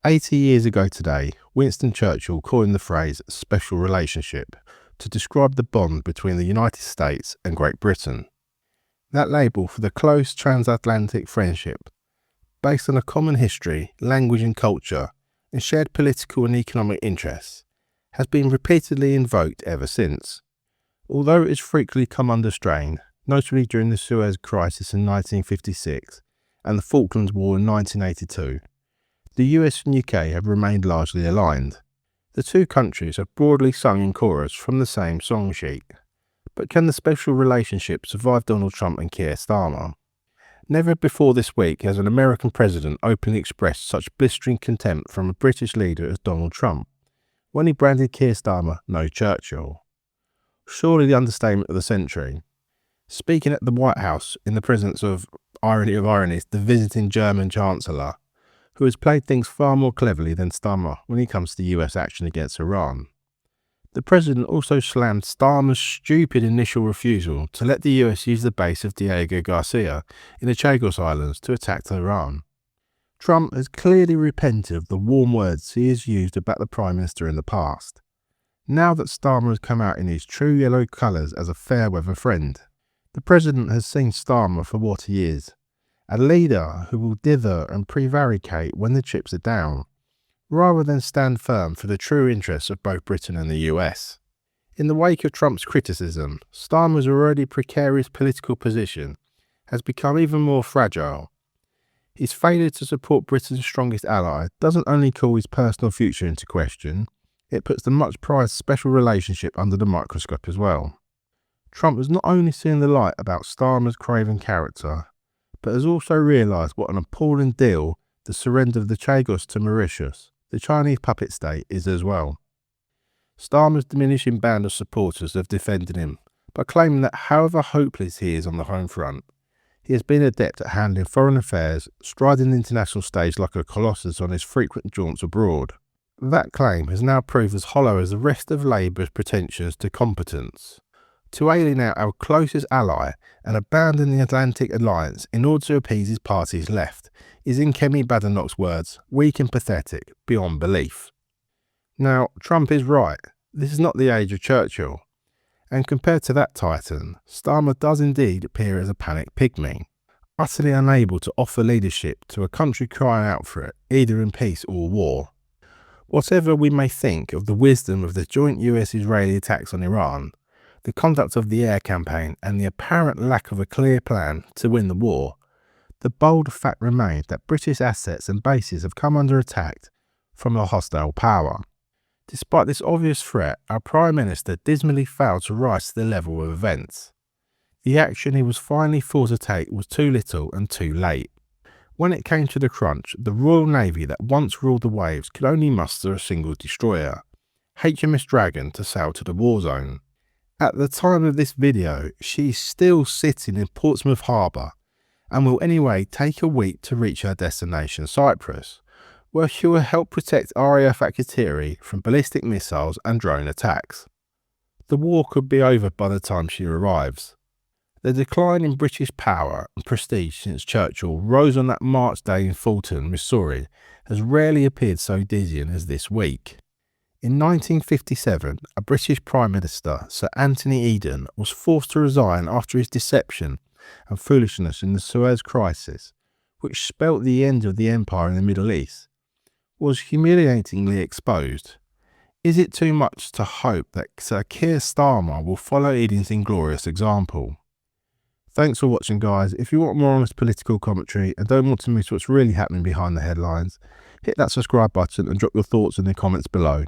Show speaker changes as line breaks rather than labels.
80 years ago today, Winston Churchill coined the phrase special relationship to describe the bond between the United States and Great Britain. That label for the close transatlantic friendship, based on a common history, language and culture, and shared political and economic interests, has been repeatedly invoked ever since. Although it has frequently come under strain, notably during the Suez Crisis in 1956 and the Falklands War in 1982, the US and UK have remained largely aligned. The two countries have broadly sung in chorus from the same song sheet. But can the special relationship survive Donald Trump and Keir Starmer? Never before this week has an American president openly expressed such blistering contempt from a British leader as Donald Trump, when he branded Keir Starmer no Churchill. Surely the understatement of the century. Speaking at the White House in the presence of, irony of ironies, the visiting German Chancellor, who has played things far more cleverly than Starmer when it comes to US action against Iran. The president also slammed Starmer's stupid initial refusal to let the US use the base of Diego Garcia in the Chagos Islands to attack Iran. Trump has clearly repented of the warm words he has used about the Prime Minister in the past. Now that Starmer has come out in his true yellow colours as a fair-weather friend, the president has seen Starmer for what he is, a leader who will dither and prevaricate when the chips are down, rather than stand firm for the true interests of both Britain and the US. In the wake of Trump's criticism, Starmer's already precarious political position has become even more fragile. His failure to support Britain's strongest ally doesn't only call his personal future into question, it puts the much prized special relationship under the microscope as well. Trump has not only seen the light about Starmer's craven character, but has also realised what an appalling deal the surrender of the Chagos to Mauritius, the Chinese puppet state, is as well. Starmer's diminishing band of supporters have defended him by claiming that however hopeless he is on the home front, he has been adept at handling foreign affairs, striding the international stage like a colossus on his frequent jaunts abroad. That claim has now proved as hollow as the rest of Labour's pretensions to competence. To alienate our closest ally and abandon the Atlantic alliance in order to appease his party's left is, in Kemi Badenoch's words, weak and pathetic beyond belief. Now, Trump is right. This is not the age of Churchill. And compared to that titan, Starmer does indeed appear as a panicked pygmy, utterly unable to offer leadership to a country crying out for it, either in peace or war. Whatever we may think of the wisdom of the joint US-Israeli attacks on Iran, the conduct of the air campaign and the apparent lack of a clear plan to win the war, the bold fact remains that British assets and bases have come under attack from a hostile power. Despite this obvious threat, our Prime Minister dismally failed to rise to the level of events. The action he was finally forced to take was too little and too late. When it came to the crunch, the Royal Navy that once ruled the waves could only muster a single destroyer, HMS Dragon, to sail to the war zone. At the time of this video, she is still sitting in Portsmouth Harbour and will anyway take a week to reach her destination Cyprus, where she will help protect RAF at Keir from ballistic missiles and drone attacks. The war could be over by the time she arrives. The decline in British power and prestige since Churchill rose on that March day in Fulton, Missouri, has rarely appeared so dizzying as this week. In 1957, a British Prime Minister, Sir Anthony Eden, was forced to resign after his deception and foolishness in the Suez Crisis, which spelt the end of the empire in the Middle East, was humiliatingly exposed. Is it too much to hope that Sir Keir Starmer will follow Eden's inglorious example? Thanks for watching, guys. If you want more honest political commentary and don't want to miss what's really happening behind the headlines, hit that subscribe button and drop your thoughts in the comments below.